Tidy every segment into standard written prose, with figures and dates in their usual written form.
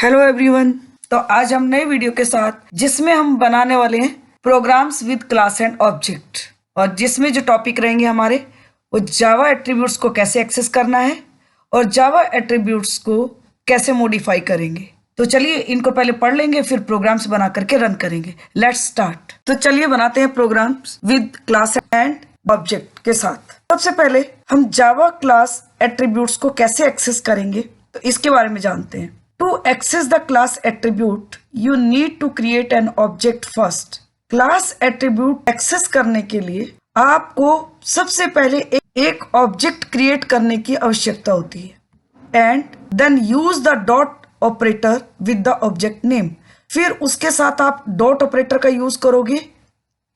Hello everyone. तो आज हम नए वीडियो के साथ जिसमें हम बनाने वाले हैं programmes with class and object, और जिसमें जो टॉपिक रहेंगे हमारे वो जावा एट्रीब्यूट्स को कैसे एक्सेस करना है और जावा एट्रीब्यूट्स को कैसे मॉडिफाई करेंगे। तो चलिए इनको पहले पढ़ लेंगे, फिर प्रोग्राम्स बना करके रन करेंगे। Let's start. तो चलिए बनाते हैं programmes with class and object के साथ। सबसे पहले हम जावा क्लास एट्रीब्यूट्स को कैसे एक्सेस करेंगे तो इसके बारे में जानते हैं। To access the class attribute, you need to create an object first. Class attribute access करने के लिए आपको सबसे पहले एक ऑब्जेक्ट क्रिएट करने की आवश्यकता होती है। And then use the dot operator with the object name. फिर उसके साथ आप डॉट ऑपरेटर का यूज करोगे,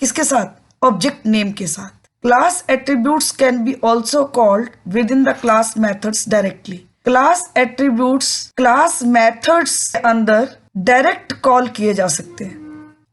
किसके साथ? ऑब्जेक्ट नेम के साथ। Class attributes can be also called within the class methods directly. Class attributes class methods के अंदर डायरेक्ट कॉल किए जा सकते हैं,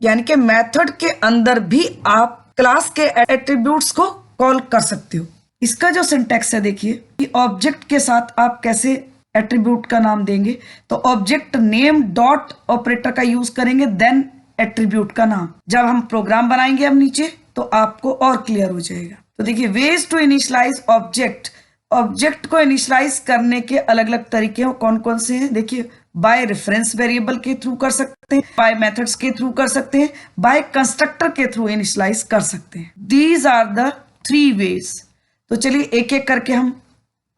यानी कि मेथड के अंदर भी आप क्लास के एट्रीब्यूट्स को कॉल कर सकते हो। इसका जो सिंटैक्स है देखिए कि ऑब्जेक्ट के साथ आप कैसे एट्रीब्यूट का नाम देंगे। तो ऑब्जेक्ट नेम डॉट ऑपरेटर का यूज करेंगे, देन एट्रीब्यूट का नाम। जब हम प्रोग्राम बनाएंगे अब नीचे तो आपको और क्लियर हो जाएगा। तो देखिए ways to initialize object. Object को इनिशियलाइज करने के अलग अलग तरीके हैं, कौन कौन से हैं देखिए। बाय रेफरेंस वेरिएबल के थ्रू कर सकते हैं, बाय मेथड्स के थ्रू कर सकते हैं, बाय कंस्ट्रक्टर के थ्रू इनिशियलाइज कर सकते हैं। These are the 3 ways. तो चलिए एक एक करके हम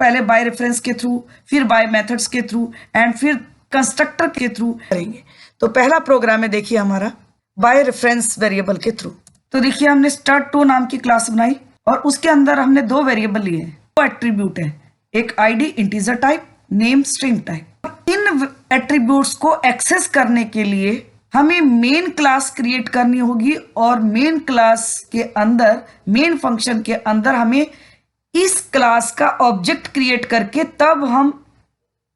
पहले बाय रेफरेंस के थ्रू, फिर बाय मेथड्स के थ्रू एंड फिर कंस्ट्रक्टर के थ्रू करेंगे। तो पहला प्रोग्राम है देखिए हमारा बाय रेफरेंस वेरिएबल के थ्रू। तो देखिए हमने start2 नाम की क्लास बनाई और उसके अंदर हमने 2 वेरिएबल लिए हैं, एट्रीब्यूट है, एक ID integer type, name string type. इन एट्रीब्यूट्स को एक्सेस करने के लिए हमें मेन क्लास क्रिएट करनी होगी और मेन क्लास के अंदर, मेन फंक्शन के अंदर हमें इस क्लास का ऑब्जेक्ट क्रिएट करके तब हम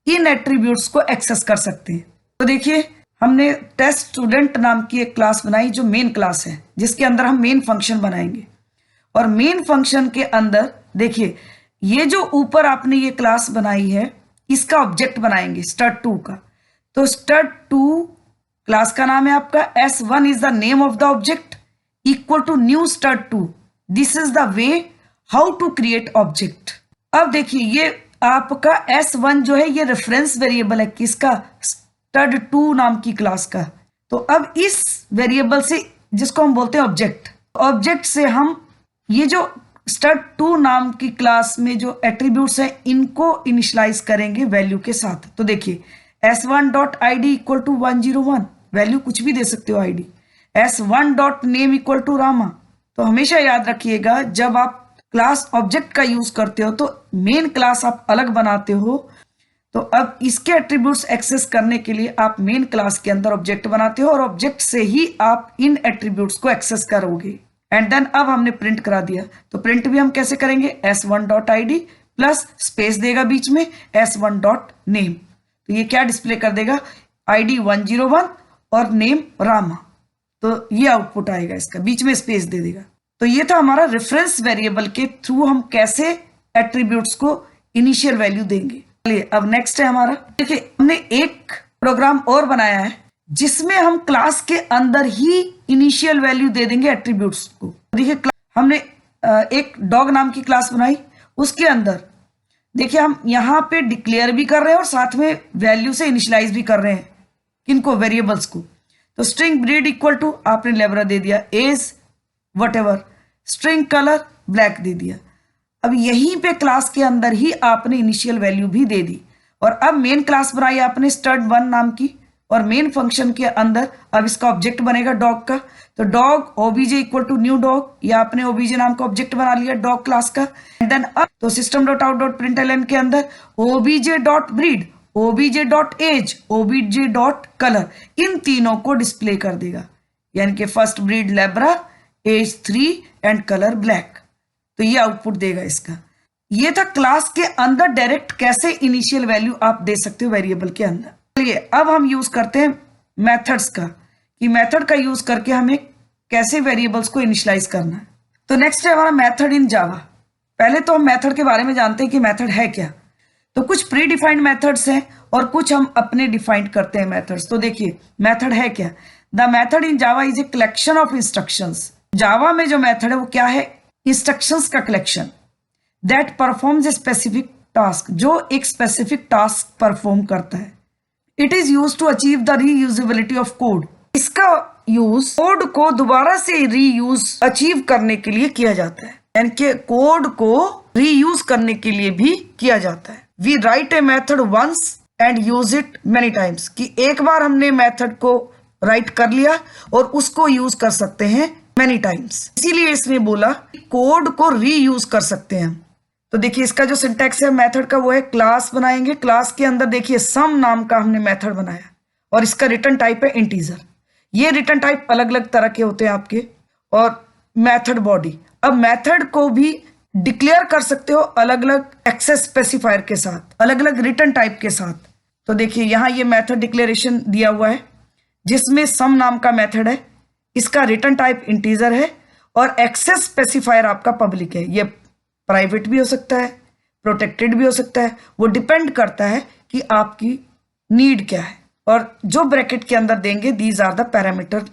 इन एट्रीब्यूट्स को एक्सेस कर सकते हैं। तो देखिए हमने टेस्ट स्टूडेंट नाम की एक क्लास बनाई जो मेन क्लास है, जिसके अंदर हम मेन फंक्शन बनाएंगे। और मेन फंक्शन के अंदर देखिए ये जो ऊपर आपने ये क्लास बनाई है इसका ऑब्जेक्ट बनाएंगे start2 का। तो start2 क्लास का नाम है आपका, s1 is the name of the object, equal to new start2। This is the way how to create object. अब देखिए ये आपका s1 जो है ये रेफरेंस वेरिएबल है किसका? start2 नाम की क्लास का। तो अब इस वेरिएबल से, जिसको हम बोलते हैं ऑब्जेक्ट, ऑब्जेक्ट से हम ये जो start2 नाम की क्लास में जो एट्रीब्यूट्स हैं इनको इनिशियलाइज करेंगे वैल्यू के साथ। तो देखिए s1 dot ID equal to 101, value कुछ भी दे सकते हो ID. s1 dot name equal to Rama. तो हमेशा याद रखिएगा जब आप क्लास ऑब्जेक्ट का यूज करते हो तो मेन क्लास आप अलग बनाते हो। तो अब इसके एट्रीब्यूट्स एक्सेस करने के लिए आप मेन क्लास के अंदर ऑब्जेक्ट बनाते हो और ऑब्जेक्ट से ही आप इन एट्रीब्यूट्स को एक्सेस करोगे। एंड देन अब हमने प्रिंट करा दिया, तो प्रिंट भी हम कैसे करेंगे? s1 dot ID plus space देगा बीच में s1 डॉट नेम। तो ये क्या डिस्प्ले कर देगा? आईडी 101 और नेम रामा। तो ये आउटपुट आएगा, इसका बीच में स्पेस दे देगा। तो ये था हमारा रेफरेंस वेरिएबल के थ्रू हम कैसे एट्रीब्यूट्स को इनिशियल वैल्यू देंगे। चलिए अब नेक्स्ट है हमारा, देखिए हमने एक प्रोग्राम और बनाया है जिसमें हम क्लास के अंदर ही इनिशियल वैल्यू दे देंगे एट्रीब्यूट्स को। देखिए हमने एक डॉग नाम की क्लास बनाई, उसके अंदर देखिए हम यहाँ पे डिक्लेयर भी कर रहे हैं और साथ में वैल्यू से इनिशियलाइज भी कर रहे हैं किनको? वेरिएबल्स को। तो स्ट्रिंग ब्रीड इक्वल टू आपने लेबरा दे दिया, age whatever, string colour black दे दिया। अब यहीं पे क्लास के अंदर ही आपने इनिशियल वैल्यू भी दे दी। और अब मेन क्लास बनाई आपने start1 नाम की, और मेन फंक्शन के अंदर अब इसका ऑब्जेक्ट बनेगा डॉग का। तो dog OBJ equal to new dog, या आपने ओबीजे नाम का ऑब्जेक्ट बना लिया डॉग क्लास का। एंड देन अब तो system dot out dot println के अंदर OBJ dot breed, OBJ dot age, OBJ dot colour, इन तीनों को डिस्प्ले कर देगा। यानी कि first breed labra, age 3 and colour black. तो ये आउटपुट देगा इसका। ये था क्लास के अंदर डायरेक्ट कैसे इनिशियल वैल्यू आप दे सकते हो वेरिएबल के अंदर। चलिए अब हम यूज करते हैं मेथड्स का, कि मेथड का यूज करके हमें कैसे वेरिएबल्स को इनिशियलाइज करना है। तो नेक्स्ट है हमारा मेथड इन जावा। पहले तो हम मेथड के बारे में जानते हैं कि मेथड है क्या। तो कुछ प्री डिफाइंड मेथड्स हैं और कुछ हम अपने डिफाइंड करते हैं मेथड्स। तो देखिए मेथड है क्या, the method in Java is a collection of instructions. Java में जो मेथड है वो क्या है, इंस्ट्रक्शंस का collection that performs a specific task, जो एक स्पेसिफिक टास्क परफॉर्म करता है। It is use to achieve the reusability of code. इसका यूज कोड को दोबारा से रीयूज अचीव करने के लिए किया जाता है, यानी कि कोड को रीयूज करने के लिए भी किया जाता है। We write a method once and use it many times, कि एक बार हमने मेथड को राइट कर लिया और उसको यूज कर सकते हैं मेनी टाइम्स, इसीलिए इसने बोला कोड को रीयूज कर सकते हैं। तो देखिए इसका जो सिंटैक्स है मेथड का वो है, क्लास बनाएंगे, क्लास के अंदर देखिए सम नाम का हमने मेथड बनाया और इसका रिटर्न टाइप है इंटीजर। ये रिटर्न टाइप अलग अलग तरह के होते हैं आपके। और मेथड बॉडी, अब मेथड को भी डिक्लेयर कर सकते हो अलग अलग एक्सेस स्पेसिफायर के साथ, अलग अलग रिटर्न टाइप के साथ। तो देखिए यहाँ ये मेथड डिक्लेरेशन दिया हुआ है जिसमें सम नाम का मेथड है, इसका रिटर्न टाइप इंटीजर है और एक्सेस स्पेसिफायर आपका पब्लिक है। ये प्राइवेट भी हो सकता है, प्रोटेक्टेड भी हो सकता है, वो डिपेंड करता है कि आपकी नीड क्या है। और जो ब्रैकेट के अंदर देंगे these are the parameter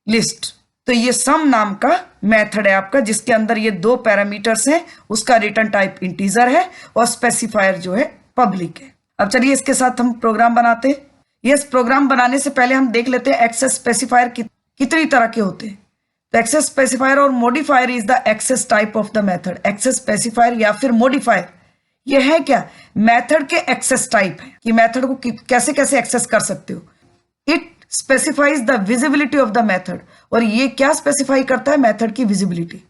list. तो ये सम नाम का मेथड है आपका जिसके अंदर ये दो पैरामीटर्स हैं, उसका रिटर्न टाइप इंटीजर है और स्पेसिफायर जो है पब्लिक है। अब चलिए इसके साथ हम प्रोग्राम बनाते हैं। ये प्रोग्राम बनाने से पहले हम देख लेते हैं एक्सेस स्पेसिफायर कितनी तरह के होते हैं। तो एक्सेस स्पेसिफायर और modifier is the access type of the method. Access specifier या फिर मॉडिफायर ये है क्या, मेथड के एक्सेस टाइप है कि मेथड को कैसे कैसे एक्सेस कर सकते हो। It specifies the visibility of the method, और ये क्या स्पेसिफाई करता है, मेथड की visibility.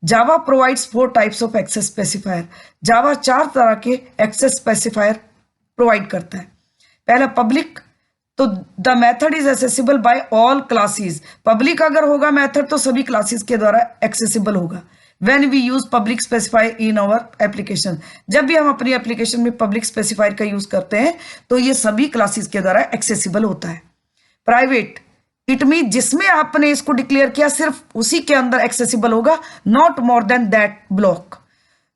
Java provides 4 types of access specifier. Java 4 तरह के एक्सेस स्पेसिफायर प्रोवाइड करता है। पहला पब्लिक, तो the method is accessible bye all classes. Public अगर होगा मेथड तो सभी क्लासेस के द्वारा एक्सेसिबल होगा। When we use public specifier in our application, जब भी हम अपनी एप्लीकेशन में पब्लिक स्पेसिफायर का यूज करते हैं तो ये सभी क्लासेस के द्वारा एक्सेसिबल होता है। प्राइवेट, इट मीन जिसमें आपने इसको डिक्लेयर किया सिर्फ उसी के अंदर एक्सेसिबल होगा, not more than that block.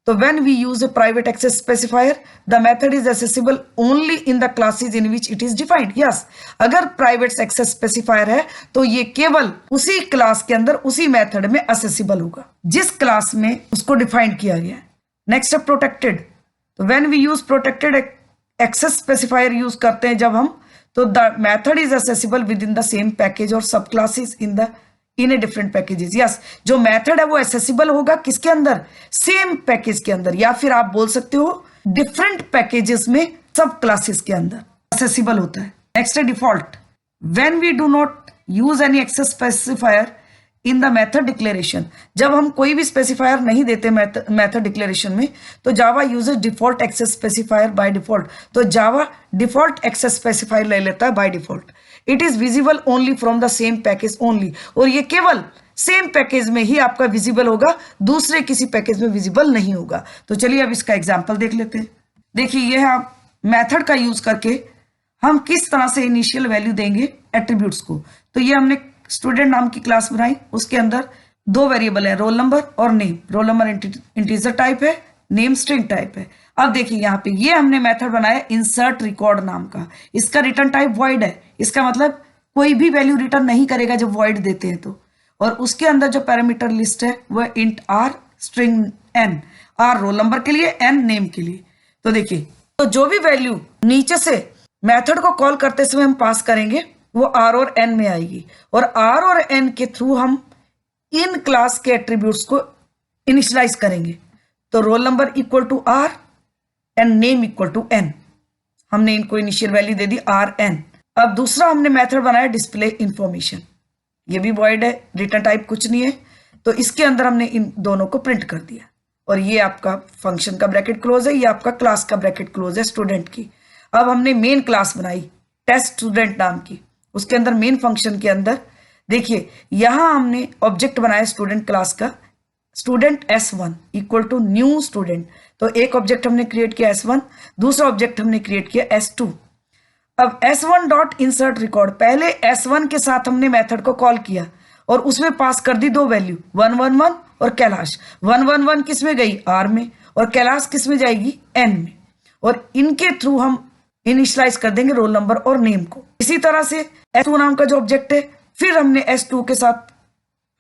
तो when we use a private access specifier, the method is accessible only in the classes in which it is defined. Yes, अगर private access specifier है तो ये केवल उसी क्लास के अंदर उसी मेथड में accessible होगा जिस क्लास में उसको डिफाइंड किया गया है। नेक्स्ट है protected. तो when we use protected access specifier use करते हैं जब हम, तो the method is accessible within the same package or subclasses in a different packages. yes, जो मेथड है वो एक्सेसिबल होगा किसके अंदर, सेम पैकेज के अंदर, या फिर आप बोल सकते हो डिफरेंट पैकेजेस में सब क्लासेस के अंदर एक्सेसिबल होता है। नेक्स्ट है default. When we do not use any access specifier in the method declaration, जब हम कोई भी स्पेसिफायर नहीं देते मेथड डिक्लेरेशन में, तो Java uses default access specifier by default. तो जावा डिफॉल्ट एक्सेस स्पेसिफायर ले लेता है by default. It is visible only from the same package only, और ये केवल सेम पैकेज में ही आपका विजिबल होगा, दूसरे किसी पैकेज में विजिबल नहीं होगा। तो चलिए अब इसका एग्जांपल देख लेते हैं। देखिए ये है मेथड का यूज करके हम किस तरह से इनिशियल वैल्यू देंगे एट्रीब्यूट्स को। तो ये हमने स्टूडेंट नाम की क्लास बनाई, उसके अंदर 2 वेरिएबल है, रोल नंबर और name. Roll number integer type है, नेम स्ट्रिंग टाइप है। अब देखिए यहाँ पे ये हमने मेथड बनाया इंसर्ट रिकॉर्ड नाम का, इसका रिटर्न टाइप वॉइड है, इसका मतलब कोई भी वैल्यू रिटर्न नहीं करेगा जब वॉइड देते हैं तो। और उसके अंदर जो पैरामीटर लिस्ट है वह int r string n, r roll number के लिए, एन नेम के लिए। तो देखिए तो जो भी वैल्यू नीचे से मेथड को कॉल करते समय हम पास करेंगे वो आर और एन में आएगी, और आर और एन के थ्रू हम इन क्लास के एट्रीब्यूट्स को इनिशियलाइज करेंगे। तो roll number equal to r and name equal to n, हमने इनको इनिशियल वैल्यू दे दी आर एन। अब दूसरा हमने मेथड बनाया डिस्प्ले इंफॉर्मेशन, ये भी वॉइड है, रिटर्न टाइप कुछ नहीं है, तो इसके अंदर हमने इन दोनों को प्रिंट कर दिया। और ये आपका फंक्शन का ब्रैकेट क्लोज है, ये आपका क्लास का ब्रैकेट क्लोज है स्टूडेंट की। अब हमने मेन क्लास बनाई टेस्ट स्टूडेंट नाम की, उसके अंदर मेन फंक्शन के अंदर देखिए यहां हमने ऑब्जेक्ट बनाया स्टूडेंट क्लास का, student S1 equal to new student. तो एक ऑब्जेक्ट हमने क्रिएट किया S1, दूसरा ऑब्जेक्ट हमने क्रिएट किया S2। अब S1 डॉट इंसर्ट रिकॉर्ड, पहले S1 के साथ हमने मेथड को कॉल किया और उसमें पास कर दी 2 वैल्यू 111 और कैलाश। 111 किस में गई, R में, और कैलाश किस में जाएगी, N में। और इनके थ्रू हम इनिशियलाइज कर देंगे रोल नंबर और नेम को। इसी तरह से S2 नाम का जो ऑब्जेक्ट है, फिर हमने S2 के साथ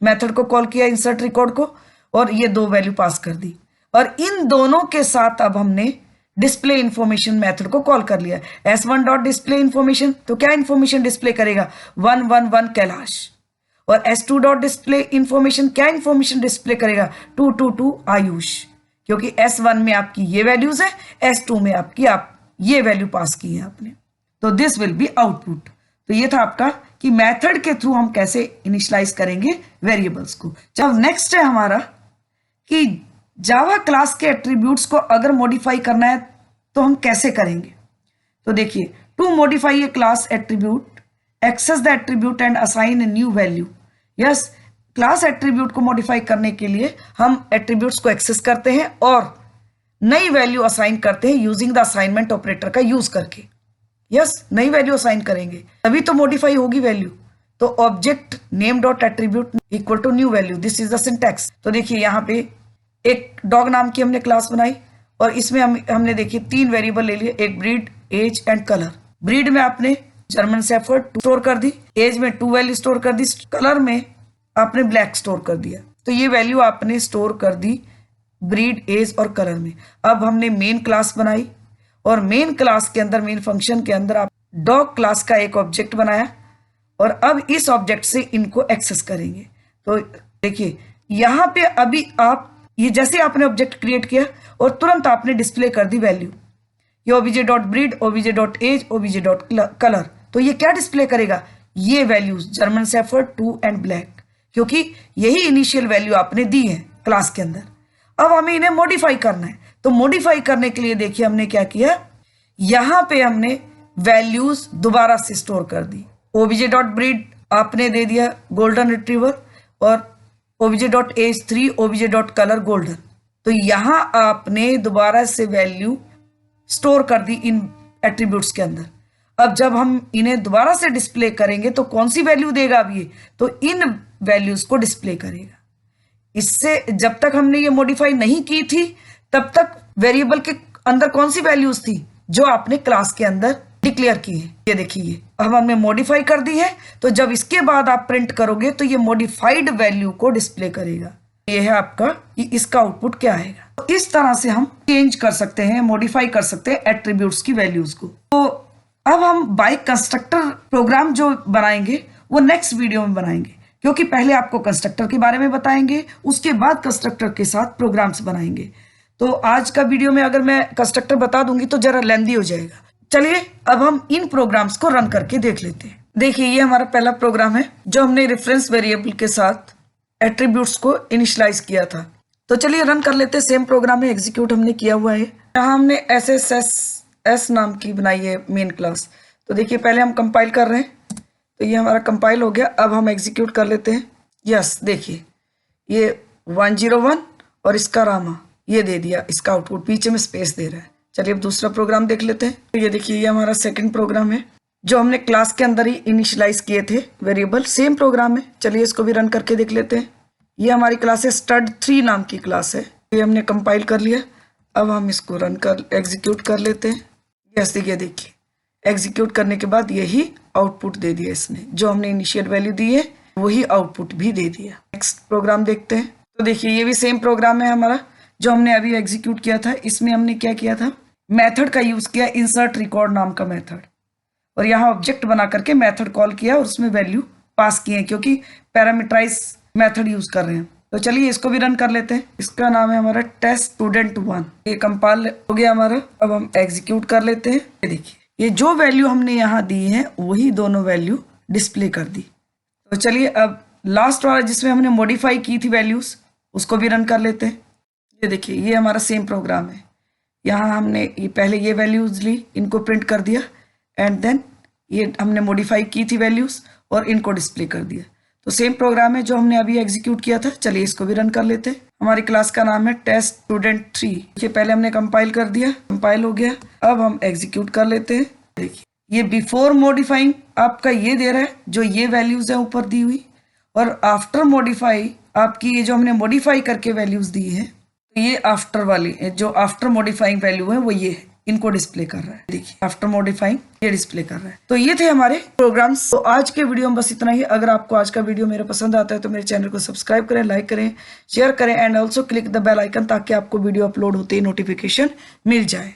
मेथड को कॉल किया इंसर्ट रिकॉर्ड को, और ये 2 वैल्यू पास कर दी, और इन दोनों के साथ अब हमने डिस्प्ले इंफॉर्मेशन मेथड को कॉल कर लिया। S1 डॉट डिस्प्ले इंफॉर्मेशन, तो क्या इंफॉर्मेशन डिस्प्ले करेगा, 111 कैलाश, और S2 डॉट डिस्प्ले इंफॉर्मेशन, क्या इंफॉर्मेशन डिस्प्ले करेगा, 222 आयुष, क्योंकि S1 में आपकी ये वैल्यूज है, S2 में आपकी ये वैल्यू पास की है आपने, तो दिस विल बी आउटपुट। तो ये था आपका कि मेथड के थ्रू हम कैसे इनिशियलाइज करेंगे वेरिएबल्स को। जब नेक्स्ट है हमारा कि जावा क्लास के एट्रीब्यूट्स को अगर मॉडिफाई करना है तो हम कैसे करेंगे। तो देखिए, to modify a class attribute, access the attribute and assign a new value. Yes, class attribute को मॉडिफाई करने के लिए हम एट्रीब्यूट्स को एक्सेस करते हैं और नई वैल्यू असाइन करते हैं यूजिंग द असाइनमेंट ऑपरेटर का यूज करके। यस, नई वैल्यू असाइन करेंगे तभी तो मॉडिफाई होगी वैल्यू। तो object name dot attribute equal to new value, this is the syntax. तो देखिए यहाँ पे एक डॉग नाम की हमने क्लास बनाई और इसमें हमने देखिए 3 वेरिएबल ले लिए, एक breed, age and colour. Breed में आपने जर्मन शेफर्ड स्टोर कर दी, एज में 2 वैल्यू स्टोर कर दी, कलर में आपने ब्लैक स्टोर कर दिया। तो ये वैल्यू आपने स्टोर कर दी ब्रीड, एज और कलर में। अब हमने मेन क्लास बनाई और मेन क्लास के अंदर, मेन फंक्शन के अंदर आप डॉग क्लास का एक ऑब्जेक्ट बनाया और अब इस ऑब्जेक्ट से इनको एक्सेस करेंगे। तो देखिए यहाँ पे अभी आप ये जैसे आपने ऑब्जेक्ट क्रिएट किया और तुरंत आपने डिस्प्ले कर दी वैल्यू, ये obj dot breed, obj dot age, obj dot colour. तो ये क्या डिस्प्ले करेगा, ये values German shepherd, 2 and black, क्योंकि यही इनिशियल वैल्यू आपने दी है क्लास के अंदर। अब हमें इन्हें मॉडिफाई करना है, तो मॉडिफाई करने के लिए देखिए हमने क्या किया, यहां पे हमने वैल्यूज दोबारा से स्टोर कर दी। obj डॉट ब्रीड आपने दे दिया गोल्डन रिट्रीवर और obj dot age 3, obj dot colour golden. तो यहां आपने दोबारा से वैल्यू स्टोर कर दी इन एट्रीब्यूट्स के अंदर। अब जब हम इन्हें दोबारा से डिस्प्ले करेंगे तो कौन सी वैल्यू देगा अब ये, तो इन वैल्यूज को डिस्प्ले करेगा। इससे जब तक हमने ये मॉडिफाई नहीं की थी तब तक वेरिएबल के अंदर कौन सी वैल्यूज थी जो आपने क्लास के अंदर डिक्लेयर की है। ये देखिए अब हमने मॉडिफाई कर दी है, तो जब इसके बाद आप प्रिंट करोगे तो ये मॉडिफाइड वैल्यू को डिस्प्ले करेगा। ये है आपका, इसका आउटपुट क्या आएगा। तो इस तरह से हम चेंज कर सकते हैं, मॉडिफाई कर सकते हैं एट्रीब्यूट्स की वैल्यूज को। तो अब हम बाय कंस्ट्रक्टर प्रोग्राम जो बनाएंगे वो नेक्स्ट वीडियो में बनाएंगे, क्योंकि पहले आपको कंस्ट्रक्टर के बारे में बताएंगे, उसके बाद कंस्ट्रक्टर के साथ प्रोग्राम्स बनाएंगे। तो आज का वीडियो में अगर मैं कंस्ट्रक्टर बता दूंगी तो जरा लेंदी हो जाएगा। चलिए अब हम इन प्रोग्राम्स को रन करके देख लेते हैं। देखिए ये हमारा पहला प्रोग्राम है जो हमने रेफरेंस वेरिएबल के साथ एट्रीब्यूट्स को इनिशियलाइज किया था। तो चलिए रन कर लेते हैं। सेम प्रोग्राम है, एग्जीक्यूट हमने किया हुआ है। यहाँ हमने SSS नाम की बनाई है मेन क्लास। तो देखिए पहले हम कंपाइल कर रहे हैं, तो ये हमारा कंपाइल हो गया। अब हम एग्जीक्यूट कर लेते हैं। यस, देखिए ये 101 और इसका रामा ये दे दिया, इसका आउटपुट पीछे में स्पेस दे रहा है। चलिए अब दूसरा प्रोग्राम देख लेते हैं। तो ये देखिए ये हमारा सेकंड प्रोग्राम है जो हमने क्लास के अंदर ही इनिशियलाइज किए थे वेरिएबल। सेम प्रोग्राम है, चलिए इसको भी रन करके देख लेते हैं। ये हमारी क्लास है stud3 नाम की क्लास है। ये हमने कंपाइल कर लिया। अब हम इसको रन कर एग्जीक्यूट कर लेते हैं। यस देखिए एग्जीक्यूट करने के बाद यही आउटपुट दे दिया इसने, जो हमने इनिशियल वैल्यू दी है वही आउटपुट भी दे दिया। नेक्स्ट प्रोग्राम देखते हैं। तो देखिए ये भी सेम प्रोग्राम है हमारा जो हमने अभी एग्जीक्यूट किया था। इसमें हमने क्या किया था, मेथड का यूज किया, इंसर्ट रिकॉर्ड नाम का मेथड, और यहाँ ऑब्जेक्ट बना करके मेथड कॉल किया और उसमें वैल्यू पास किए हैं, क्योंकि पैरामीटराइज मेथड यूज कर रहे हैं। तो चलिए इसको भी रन कर लेते हैं। इसका नाम है हमारा टेस्ट स्टूडेंट 1। ये कंपाइल हो गया हमारा। अब हम एग्जीक्यूट कर लेते हैं। ये देखिए ये जो वैल्यू हमने यहाँ दी है वही दोनों वैल्यू डिस्प्ले कर दी। तो चलिए अब लास्ट वाला जिसमें हमने मॉडिफाई की थी वैल्यूज उसको भी रन कर लेते हैं। ये देखिए ये हमारा सेम प्रोग्राम है। यहाँ हमने ये पहले ये वैल्यूज ली, इनको प्रिंट कर दिया, एंड देन ये हमने मॉडिफाई की थी वैल्यूज और इनको डिस्प्ले कर दिया। तो सेम प्रोग्राम है जो हमने अभी एग्जीक्यूट किया था। चलिए इसको भी रन कर लेते हैं। हमारी क्लास का नाम है टेस्ट स्टूडेंट 3। ये पहले हमने कंपाइल कर दिया, कंपाइल हो गया। अब हम एग्जीक्यूट कर लेते हैं। देखिए ये बिफोर मॉडिफाइंग आपका ये दे रहा है, जो ये वैल्यूज है ऊपर दी हुई, और आफ्टर मॉडिफाई आपकी ये जो हमने मॉडिफाई करके वैल्यूज दी है, तो ये आफ्टर वाली जो आफ्टर मॉडिफाइंग वैल्यू है वो ये है, इनको डिस्प्ले कर रहा है। देखिए आफ्टर मॉडिफाइंग ये डिस्प्ले कर रहा है। तो ये थे हमारे प्रोग्राम्स। तो आज के वीडियो में बस इतना ही। अगर आपको आज का वीडियो मेरा पसंद आता है तो मेरे चैनल को सब्सक्राइब करें, लाइक करें, शेयर करें and also click the bell icon ताकि आपको वीडियो अपलोड होते ही नोटिफिकेशन मिल जाए।